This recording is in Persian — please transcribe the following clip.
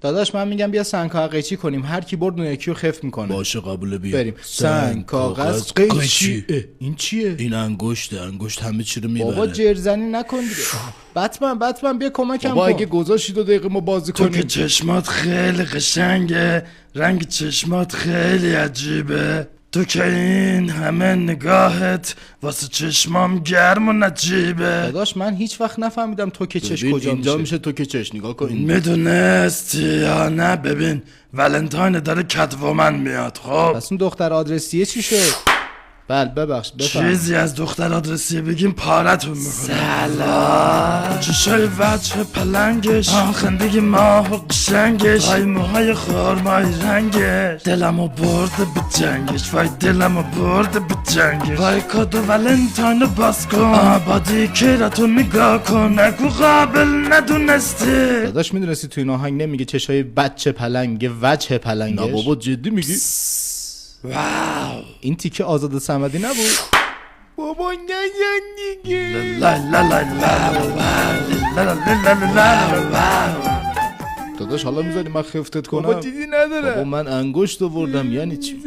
داداش من میگم بیا سنگ کاغذ قیچی کنیم، هر کی برد اون یکی رو خف میکنه. باشه قبول بیا. بریم. سنگ کاغذ قیچی. این چیه؟ این انگشته، انگشت همه چی رو میبره. بابا جرزنی نکن دیگه. بتمن بیا کمکم بابا کن. اگه گذاشتی 2 دقیقه ما بازی تو کنیم. که چشمات خیلی قشنگه، رنگ چشمات خیلی عجیبه، تو که این همه نگاهت واسه چشمام گرم و نجیبه. داداش من هیچ وقت نفهمیدم تو که چش ببین کجا اینجا میشه. میشه تو که چش، نگاه کن. میدونستی یا نه؟ ببین ولنتاین داره کتومن میاد. خب پس اون دختر آدرسیه چی شد؟ بله ببخش بفهم. چیزی از دختر آدرسیه بگیم پارتون میکنه. سلام. چشای وجه پلنگش، خندگی ماه و قشنگش، وای موهای خورمای رنگش، دلمو برده به جنگش، وای دلمو برده به جنگش، وای کادو ولنتاینو باز کن، آبادی کیراتو نگاه کن، نگو قابل ندونستی. داداش میدونستی تو این آهنگ نمیگه چشای بچه پلنگ وجه پلنگش؟ نه بابا جدی میگی؟ واو. این تیکه آزاد صمدی نبود؟ بابا نزن دیگه. لا لا لا لا لا. داداش حالا میذاری من خفتت کنم؟ بابا چیزی نداره. بابا من انگشت آوردم، یعنی چی؟